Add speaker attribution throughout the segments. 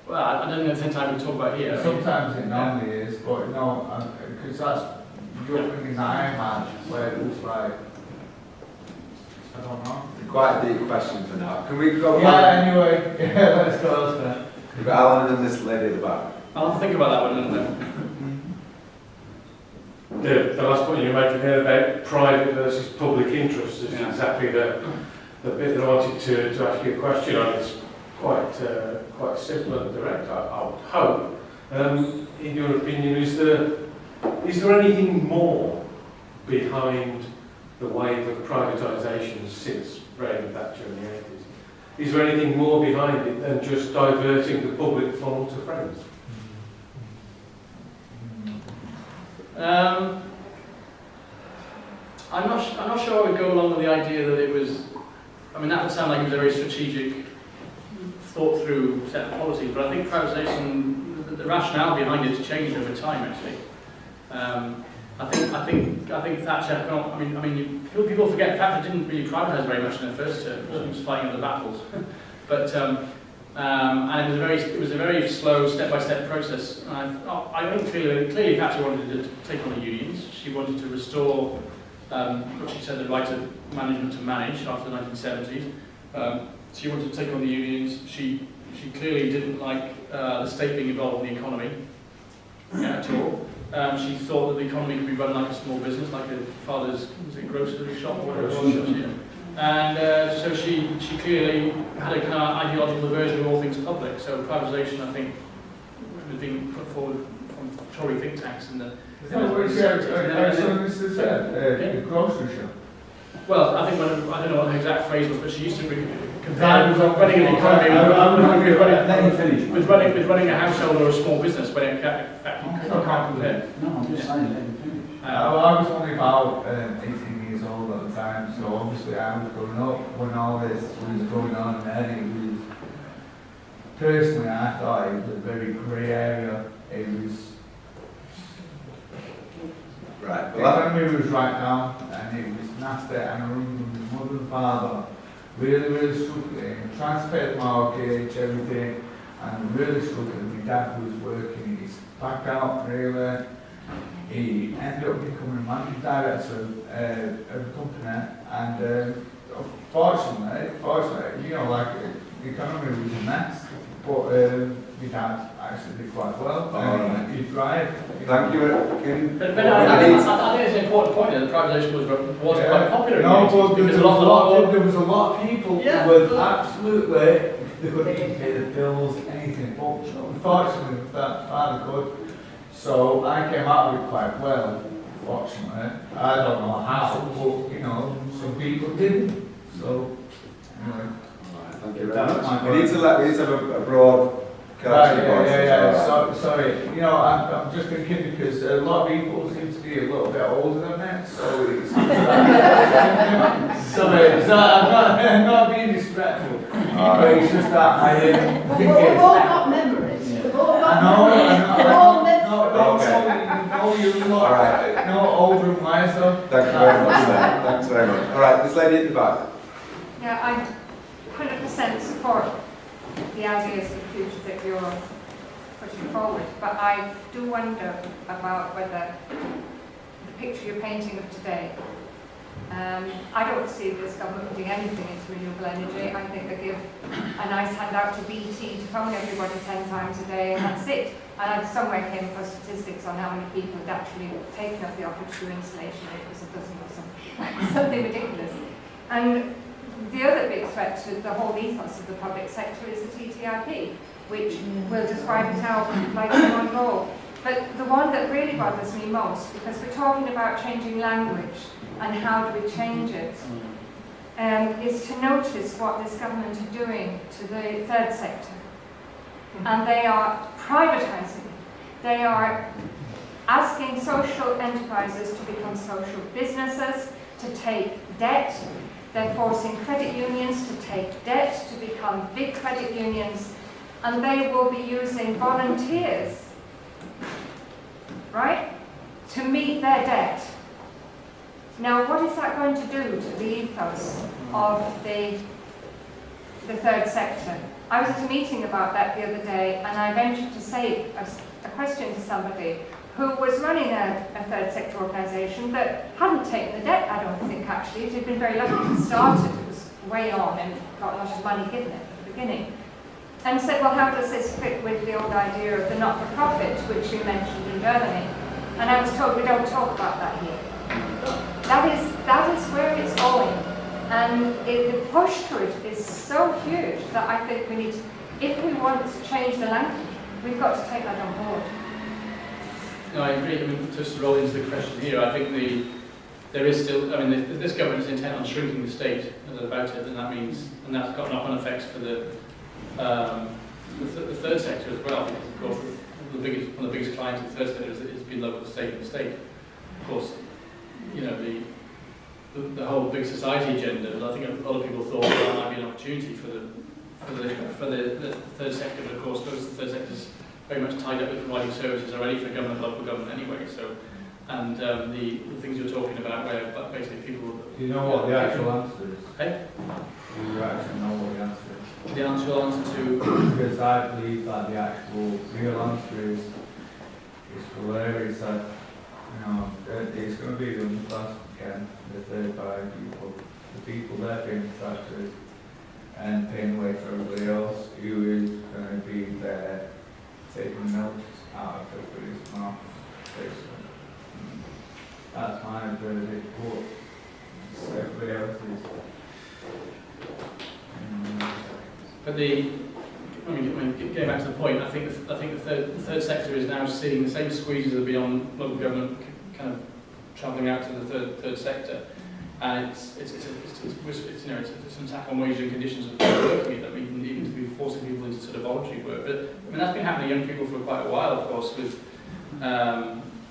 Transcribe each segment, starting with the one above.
Speaker 1: Well, I don't think there's time to talk about here.
Speaker 2: Sometimes it normally is, but no, because that's the upbringing that I had, where it was like, I don't know.
Speaker 3: Quite a deep question for now. Can we go
Speaker 2: Yeah,
Speaker 3: back?
Speaker 2: anyway, yeah, let's go elsewhere.
Speaker 3: We've got Alan and this lady at the back.
Speaker 1: I'll have to think about that one, and
Speaker 4: The last point you were making there about private versus public interest is exactly the bit that I wanted to ask you a question on. It's quite simple and direct, I would hope. In your opinion, is there anything more behind the wave of privatisation since Reagan Thatcher in the 80s? Is there anything more behind it than just diverting the public fund to friends?
Speaker 1: I'm not sure I would go along with the idea that it was. I mean, that would sound like it was a very strategic, thought-through set of policies. But I think privatisation, the rationale behind it has changed over time. Actually, I think Thatcher. I mean, people forget Thatcher didn't really privatise very much in her first term. She was fighting other battles, but. And it was a very slow, step-by-step process. And I think clearly Thatcher wanted to take on the unions. She wanted to restore what she said the right of management to manage after the 1970s. She wanted to take on the unions. She clearly didn't like the state being involved in the economy at all. She thought that the economy could be run like a small business, like her father's grocery shop or whatever it was. And so she clearly had a kind of ideological aversion to all things public. So privatisation, I think, was being put forward from Tory think tanks in the.
Speaker 2: Is that what she said? The grocery shop?
Speaker 1: Well, I think I don't know what the exact phrase was, but she used to compare running an economy with running a household or a small business when it in fact you can't compare.
Speaker 5: No, I'm just saying, let me finish.
Speaker 2: I was only about 18 years old at the time, so obviously I was growing up when all this was going on, and it was, personally I thought it was a very grey area. It was,
Speaker 3: Right.
Speaker 2: the economy was right down, and it was nasty, and I remember my mother and father really struggling, trying to pay the mortgage, everything, and really struggling. My dad was working his back out, really. He ended up becoming a managing director of the company, and fortunately, you know, like the economy was a mess, but my dad actually did quite well. He thrived.
Speaker 3: Thank you.
Speaker 1: But I think it's an important point that privatisation was quite popular.
Speaker 2: No, but there was a lot of people who were absolutely, they couldn't pay the bills, anything, but unfortunately that father could. So I came out of it quite well, fortunately. I don't know how, but you know, some people didn't. So anyway.
Speaker 3: Thank you very much. We need to have a broad.
Speaker 2: Yeah. Sorry. You know, I'm just thinking because a lot of people seem to be a little bit older than me, so it's. Sorry, so I'm not being disrespectful. But it's just that I think
Speaker 6: we've all got memories. We've all got memories.
Speaker 3: All right.
Speaker 2: No, older and wiser.
Speaker 3: Thank you very much, sir. Thanks very much. All right, this lady at the back.
Speaker 7: Yeah, I 100% support the ideas for the future that you're putting forward, but I do wonder about whether the picture you're painting of today, I don't see this government putting anything into renewable energy. I think they give a nice handout to BT to phone everybody 10 times a day and that's it. And I somewhere came across statistics on how many people had actually taken up the offer to do installation. It was a dozen or something ridiculous. And the other big threat to the whole ethos of the public sector is the TTIP, which will describe it out like one law. But the one that really bothers me most, because we're talking about changing language and how do we change it, is to notice what this government are doing to the third sector. And they are privatising. They are asking social enterprises to become social businesses, to take debt. They're forcing credit unions to take debt, to become big credit unions, and they will be using volunteers, right, to meet their debt. Now, what is that going to do to the ethos of the third sector? I was at a meeting about that the other day, and I ventured to say a question to somebody who was running a third sector organisation that hadn't taken the debt, I don't think, actually. It had been very lucky to start it. It was way on and got a lot of money given it at the beginning. And said, well, how does this fit with the old idea of the not-for-profit, which you mentioned in Germany? And I was told, we don't talk about that here. That is where it's going. And the push for it is so huge that I think we need to, if we want to change the language, we've got to take that on board.
Speaker 1: No, I agree. I mean, just to roll into the question here, I think there is still, I mean, this government is intent on shrinking the state about it, and that means, and that's got knock-on effects for the third sector as well, because of course one of the biggest clients of the third sector has been local state and state. Of course, you know, the whole big society agenda, and I think a lot of people thought that might be an opportunity for the third sector, but of course the third sector is very much tied up with providing services already for government, local government anyway. So, and the things you're talking about, where basically people.
Speaker 2: Do you know what the actual answer is?
Speaker 1: Hey?
Speaker 2: Do you actually know what the answer is?
Speaker 1: The actual answer to.
Speaker 2: Because I believe that the actual real answer is hilarious. That it's going to be the last again, the third party people, the people that are being taxed and paying away for everybody else who is going to be there taking notes out of everybody's mouth. That's my verdict. But everybody else is.
Speaker 1: But getting back to the point, I think the third sector is now seeing the same squeezes that are beyond local government kind of travelling out to the third sector, and it's an attack on wages and conditions of working. I mean, even to be forcing people into sort of voluntary work. But I mean, that's been happening to young people for quite a while, of course, with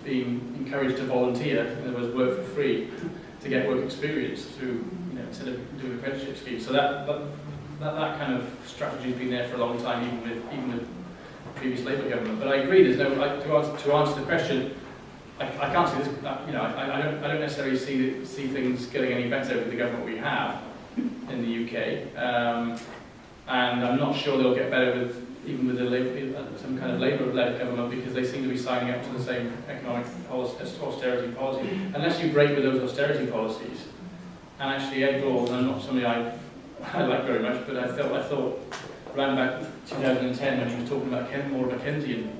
Speaker 1: being encouraged to volunteer, in other words, work for free, to get work experience through, instead of doing apprenticeship schemes. So that kind of strategy has been there for a long time, even with the previous Labour government. But I agree, there's no to answer the question. I can't see this. I don't necessarily see things getting any better with the government we have in the UK, and I'm not sure they'll get better even with some kind of Labour-led government, because they seem to be signing up to the same economic austerity policy. Unless you break with those austerity policies, and actually Ed Gordon, and not somebody I like very much, but I thought around about 2010 when he was talking about more of a Keynesian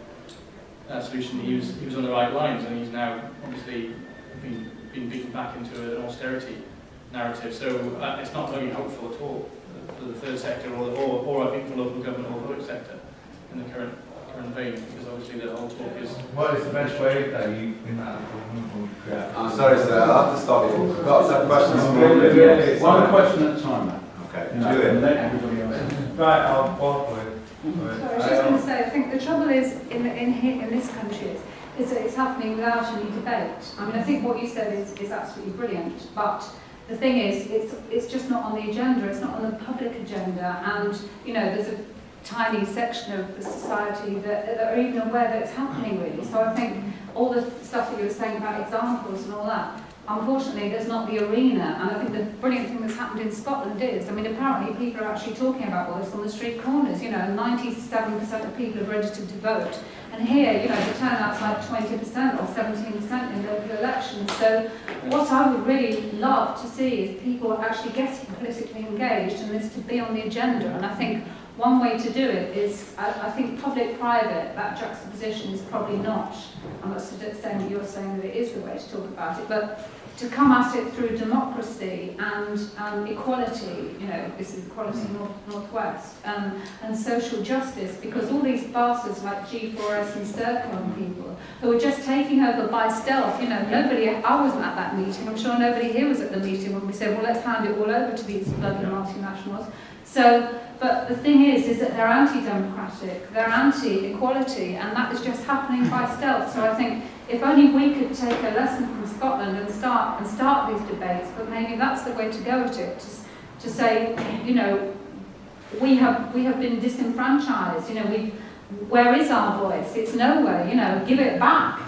Speaker 1: solution, he was on the right lines, and he's now obviously been beaten back into an austerity narrative. So it's not very hopeful at all for the third sector, or I think for local government or the public sector in the current vein, because obviously the whole talk is.
Speaker 2: What is the best way that you think that government will create?
Speaker 3: I'm sorry, sir, I'll have to stop you. We've got some questions.
Speaker 5: One question at a time.
Speaker 3: Okay,
Speaker 5: You know,
Speaker 3: Julian.
Speaker 5: and let everybody else.
Speaker 2: Right, I'll walk with.
Speaker 6: So I was just going to say, I think the trouble is in this country is that it's happening without any debate. I mean, I think what you said is absolutely brilliant, but the thing is, it's just not on the agenda. It's not on the public agenda, and there's a tiny section of the society that are even aware that it's happening, really. So I think all the stuff that you were saying about examples and all that, unfortunately, there's not the arena. And I think the brilliant thing that's happened in Scotland is, I mean, apparently people are actually talking about all this on the street corners. 97% of people have registered to vote. And here, the turnout's like 20% or 17% in local elections. So what I would really love to see is people actually getting politically engaged and this to be on the agenda. And I think one way to do it is, I think public-private, that juxtaposition is probably not. I'm not saying that you're saying that it is the way to talk about it, but to come at it through democracy and equality, this is equality northwest, and social justice, because all these bastards like G4S and Circle and people who are just taking over by stealth, I wasn't at that meeting, I'm sure nobody here was at the meeting when we said, well, let's hand it all over to these bloody multinationals. So, but the thing is that they're anti-democratic, they're anti-equality, and that is just happening by stealth. So I think if only we could take a lesson from Scotland and start these debates, but maybe that's the way to go at it, to say, we have been disenfranchised. Where is our voice? It's nowhere. Give it back.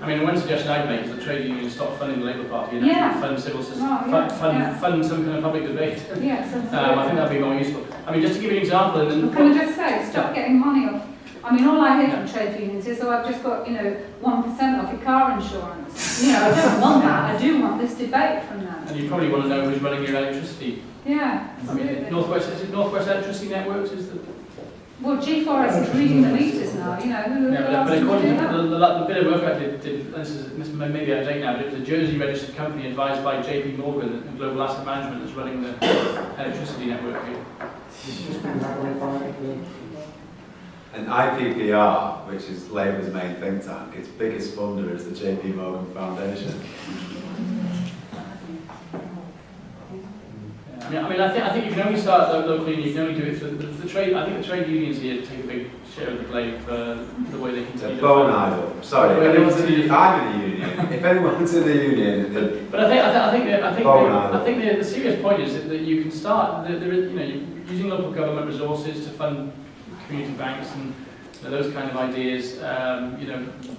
Speaker 1: I mean, one suggestion I'd make is that trade unions stop funding the Labour Party and
Speaker 6: Yeah.
Speaker 1: fund civil society,
Speaker 6: Oh, yeah,
Speaker 1: fund some kind of public debate.
Speaker 6: Yeah,
Speaker 1: I think that'd be more useful. I mean, just to give you an example, and then
Speaker 6: Can I just say, stop getting money off. I mean, all I hear from trade unions is, oh, I've just got, 1% off your car insurance. I don't want that. I do want this debate from them.
Speaker 1: and you probably want to know who's running your electricity.
Speaker 6: Yeah,
Speaker 1: I mean,
Speaker 6: absolutely.
Speaker 1: Northwest Electricity Networks is the...
Speaker 6: Well, G4S is reading the meters now, who
Speaker 1: Yeah,
Speaker 6: else
Speaker 1: but
Speaker 6: can
Speaker 1: according
Speaker 6: do
Speaker 1: to
Speaker 6: that?
Speaker 1: the bit of work I did, this is maybe out of date now, but it was a Jersey registered company advised by JP Morgan and Global Asset Management that's running the electricity network here.
Speaker 3: And IPPR, which is Labour's main think tank, its biggest funder is the JP Morgan Foundation.
Speaker 1: I think you can only start locally, and you can only do it for the trade. I think the trade unions here take a big share of the blame for the way they
Speaker 3: It's
Speaker 1: continue
Speaker 3: a
Speaker 1: to
Speaker 3: bone
Speaker 1: fund.
Speaker 3: idol. Sorry, if anyone's in the, I'm in the union. If anyone's in the union,
Speaker 1: But I think the serious point is that you can start. You're using local government resources to fund community banks and those kind of ideas.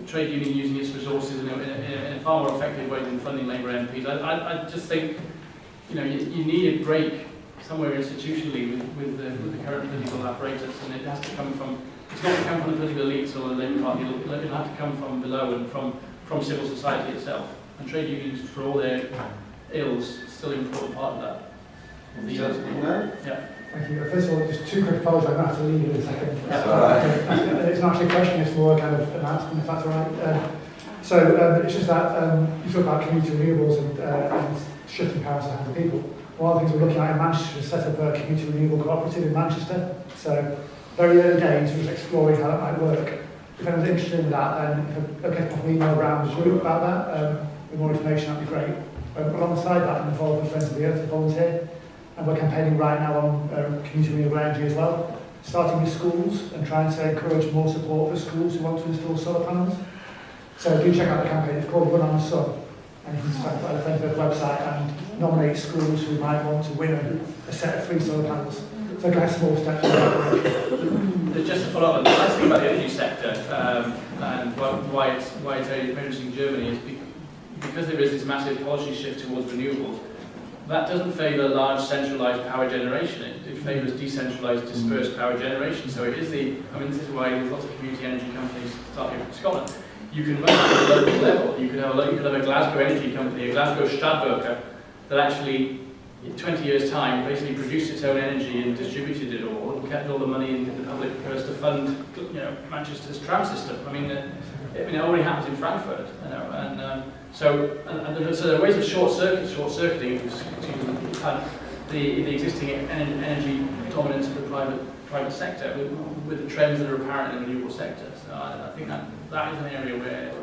Speaker 1: Trade union using its resources in a far more effective way than funding Labour MPs. I just think. You need a break somewhere institutionally with the current political apparatus, and it has to come from. It's not to come from the political elites or the Labour Party. It'll have to come from below and from civil society itself. And trade unions, for all their ills, still an important part of that.
Speaker 3: Yeah.
Speaker 8: Thank you. First of all, just two quick apologies. I'm going to have to leave in a second.
Speaker 3: That's all right.
Speaker 8: It's not actually a question, it's more a kind of announcement, if that's all right. It's just that you talk about community renewables and shifting power to the people. One of the things we're looking at in Manchester is set up a community renewable cooperative in Manchester. So very early days, we're just exploring how that might work. If anyone's interested in that, then if I get an email around the group about that, with more information, that'd be great. Alongside that, I'm involved with Friends of the Earth to volunteer, and we're campaigning right now on community renewable energy as well, starting with schools and trying to encourage more support for schools who want to install solar panels. So do check out the campaign. It's called Run on the Sun. And you can sign up at the Friends of the website and nominate schools who might want to win a set of free solar panels. So kind of small steps in that direction.
Speaker 1: Just to follow up, the nice thing about the energy sector and why it's very interesting in Germany is because there is this massive policy shift towards renewables. That doesn't favour large centralised power generation. It favours decentralised, dispersed power generation. So it is this is why there's lots of community energy companies starting in Scotland. You can run that at a local level. You could have a Glasgow energy company, a Glasgow Stadtwerke, that actually, in 20 years' time, basically produced its own energy and distributed it all, and kept all the money in the public purse to fund, Manchester's tram system. It already happens in Frankfurt, so there are ways of short-circuiting the existing energy dominance of the private sector with the trends that are apparent in the renewable sector. So I think that is an area where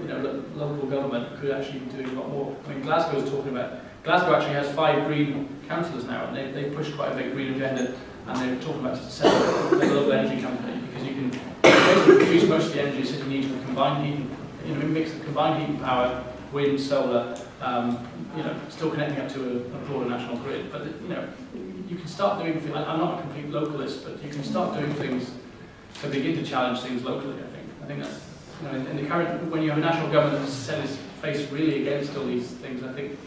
Speaker 1: local government could actually be doing a lot more. Glasgow actually has 5 green councillors now, and they've pushed quite a big green agenda, and they're talking about setting up a local energy company because you can basically produce most of the energy the city needs with combined heating. A mix of combined heating power, wind, solar, still connecting up to a broader national grid. But you can start doing things. I'm not a complete localist, but you can start doing things to begin to challenge things locally. I think that's in the current when you have a national government that's set its face really against all these things. I think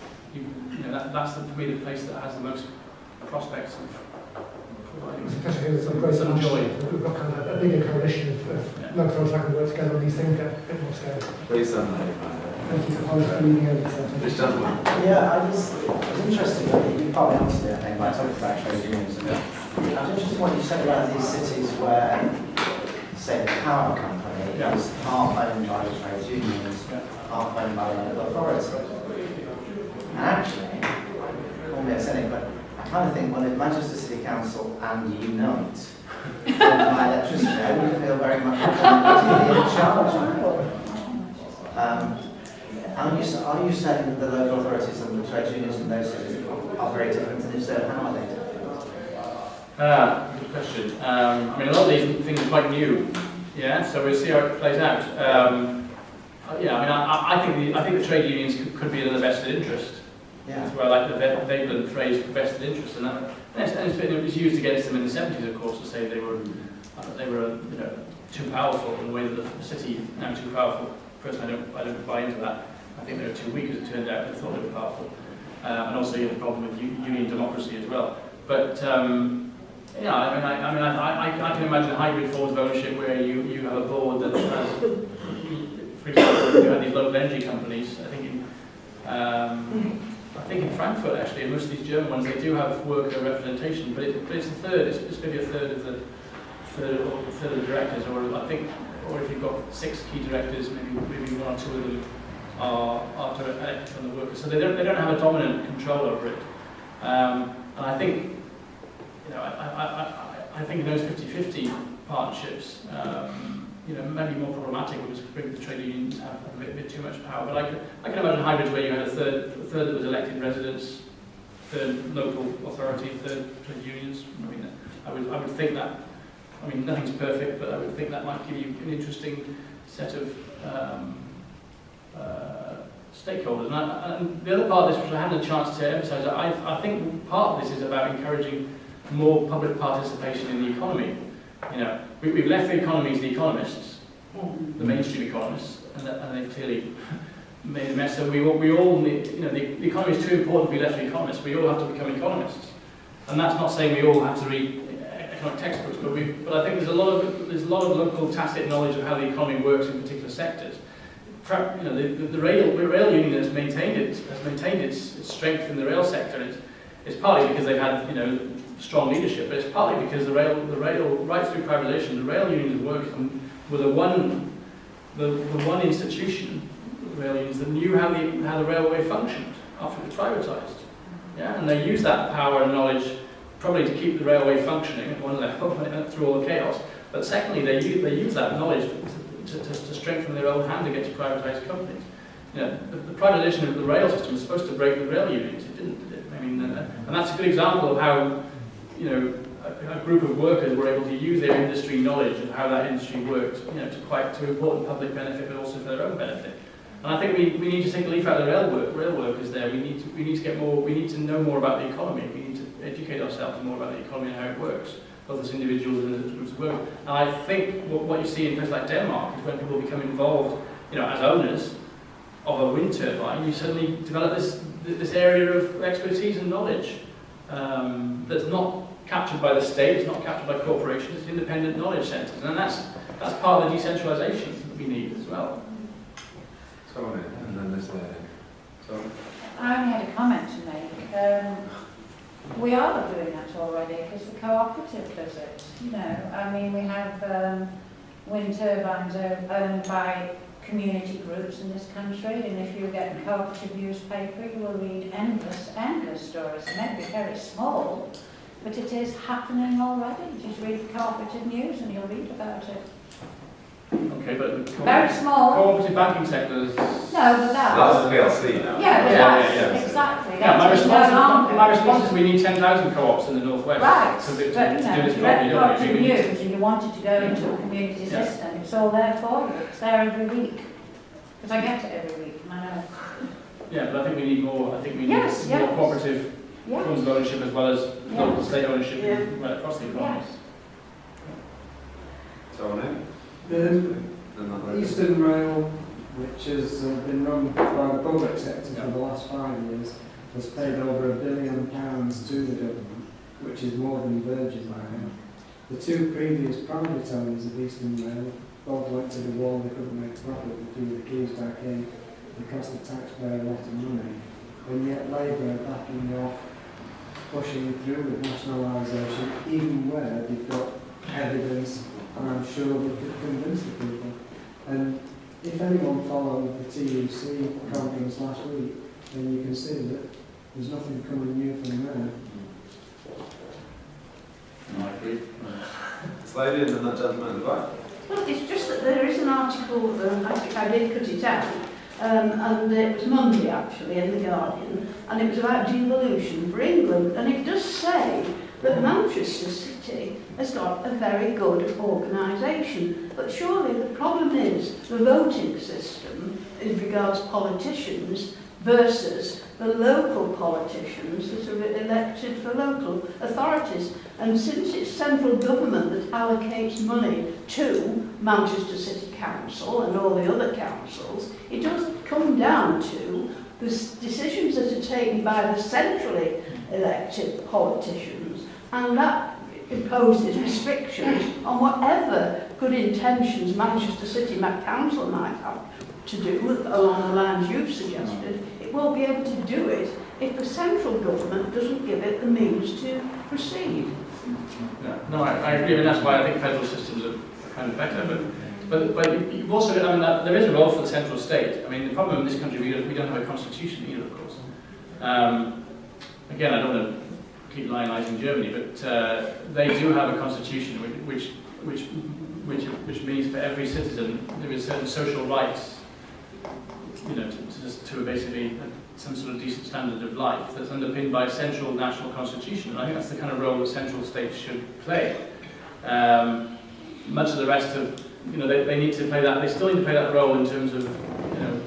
Speaker 1: that's for me the place that has the most prospects of providing some joy.
Speaker 8: We've got kind of a bigger coalition of local authorities that can work together on these things, get a bit more scale.
Speaker 3: Please don't
Speaker 8: Thank you for leading over to
Speaker 3: This gentleman.
Speaker 9: Yeah, I was interested, you partly answered it, I think, by talking about trade unions. I was interested in what you said about these cities where, say, the power company is half owned by the trade unions, half owned by the local authority. And actually, call me a cynic, but I kind of think, well, if Manchester City Council and Unite on my electricity, I would feel very much in charge. Are you saying that the local authorities and the trade unions in those cities are very different, and if so, how are they different?
Speaker 1: Good question. A lot of these things are quite new, so we'll see how it plays out. I think the trade unions could be in the vested interest. That's where I like the Veblen phrase vested interest, and it was used against them in the 70s, of course, to say they were too powerful in the way that the city is now too powerful. Personally, I don't buy into that. I think they were too weak, as it turned out. They thought they were powerful, and also you have a problem with union democracy as well. But Yeah, I can imagine hybrid forms of ownership where you have a board that has, for example, you have these local energy companies. I think in Frankfurt actually, and most of these German ones, they do have worker representation, but it's a third. It's maybe a third of the directors, or if you've got 6 key directors, maybe 1 or 2 of them are elected from the workers. So they don't have a dominant control over it. And I think. I think in those 50-50 partnerships, maybe more problematic because maybe the trade unions have a bit too much power. But I can imagine hybrids where you had a third that was elected residents, third local authority, third trade unions. I would think that. Nothing's perfect, but I would think that might give you an interesting set of stakeholders. And the other part of this, which I hadn't a chance to emphasise, I think part of this is about encouraging more public participation in the economy. We've left the economy to the economists, the mainstream economists, and they've clearly made a mess. So we all need, the economy is too important to be left to economists. We all have to become economists, and that's not saying we all have to read economic textbooks, but I think there's a lot of local tacit knowledge of how the economy works in particular sectors. The rail union has maintained its strength in the rail sector. It's partly because they've had strong leadership, but it's partly because the rail right through privatisation, the rail unions worked with the one institution, the rail unions, that knew how the railway functioned after it was privatised. Yeah, and they used that power and knowledge probably to keep the railway functioning at one level through all the chaos. But secondly, they use that knowledge to strengthen their own hand against privatised companies. The privatisation of the rail system was supposed to break the rail unions. It didn't, did it? And that's a good example of how a group of workers were able to use their industry knowledge of how that industry worked, to important public benefit, but also for their own benefit. And I think we need to take a leaf out of the rail workers there. We need to get more. We need to know more about the economy. We need to educate ourselves more about the economy and how it works, both as individuals and as groups of workers. And I think what you see in places like Denmark is when people become involved, as owners of a wind turbine, you suddenly develop this area of expertise and knowledge that's not captured by the state, it's not captured by corporations, it's independent knowledge centres, and that's part of the decentralisation that we need as well.
Speaker 3: Tony, and then this lady. So,
Speaker 10: I only had a comment to make. We are doing that already because the cooperative does it. We have wind turbines owned by community groups in this country, and if you get a cooperative newspaper, you will read endless stories. It may be very small, but it is happening already. Just read the cooperative news and you'll read about it.
Speaker 1: Okay, but
Speaker 10: very small.
Speaker 1: Cooperative banking sectors.
Speaker 10: No, but
Speaker 3: that's the PLC now.
Speaker 10: Yeah, exactly.
Speaker 1: Yeah, my response is we need 10,000 co-ops in the northwest.
Speaker 10: Right,
Speaker 1: to do this
Speaker 10: you read
Speaker 1: properly, don't
Speaker 10: the
Speaker 1: we?
Speaker 10: news and you wanted to go into a community system, it's all there for you. It's there every week. Because I get it every week, and I know.
Speaker 1: Yeah, but I think we need more. I think we need more cooperative forms of ownership as well as local state ownership right across the economy.
Speaker 3: Tony?
Speaker 11: The Eastern Rail, which has been run by the public sector for the last 5 years, has paid over £1 billion to the government, which is more than Virgin by now. The 2 previous private owners of Eastern Rail both went to the wall, they couldn't make profit, they threw the keys back in, it cost the taxpayer a lot of money, and yet Labour are backing off, pushing through with nationalisation, even where they've got evidence, and I'm sure they could convince the people. And if anyone followed the TUC conference last week, then you can see that there's nothing coming new from there.
Speaker 1: I agree.
Speaker 3: This lady and then that gentleman at the back.
Speaker 12: Well, it's just that there is an article, I think I did cut it out, and it was Monday actually in The Guardian, and it was about devolution for England, and it does say that Manchester City has got a very good organisation, but surely the problem is the voting system as regards politicians versus the local politicians that are elected for local authorities. And since it's central government that allocates money to Manchester City Council and all the other councils, it does come down to the decisions that are taken by the centrally elected politicians, and that imposes restrictions on whatever good intentions Manchester City Council might have to do along the lines you've suggested. It won't be able to do it if the central government doesn't give it the means to proceed.
Speaker 1: Yeah, no, I agree, and that's why I think federal systems are kind of better. But you've also, I mean, there is a role for the central state. I mean, the problem in this country, we don't have a constitution either, of course. Again, I don't want to keep lionising Germany, but they do have a constitution which means for every citizen there is certain social rights, you know, to basically some sort of decent standard of life that's underpinned by a central national constitution. And I think that's the kind of role that central states should play. Much of the rest of, you know, they need to play that. They still need to play that role in terms of, you know,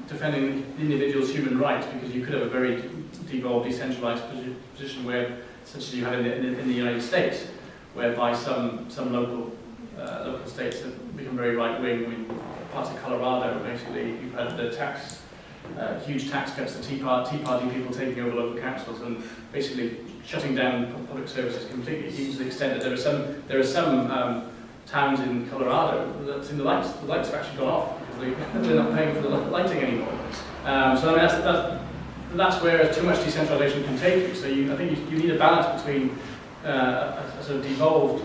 Speaker 1: defending the individual's human rights, because you could have a very devolved, decentralised position where, such as you have in the United States, whereby some local states have become very right wing. I mean, parts of Colorado, basically, you've had the huge tax cuts, the Tea Party people taking over local councils and basically shutting down public services completely, even to the extent that there are some towns in Colorado that's in the lights have actually gone off because they're not paying for the lighting anymore. So I mean, that's where too much decentralisation can take you. So I think you need a balance between a sort of devolved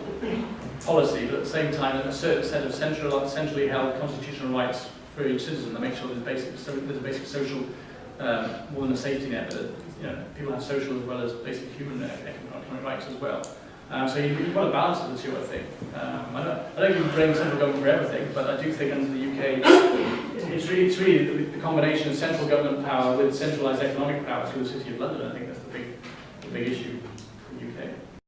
Speaker 1: policy, but at the same time a certain set of centrally held constitutional rights for each citizen that make sure there's a basic social, more than a safety net, but you know, people have social as well as basic human economic rights as well. So you want to balance the two, I think. I don't even blame central government for everything, but I do think under the UK, it's really the combination of central government power with centralised economic power through the City of London. I think that's the big issue.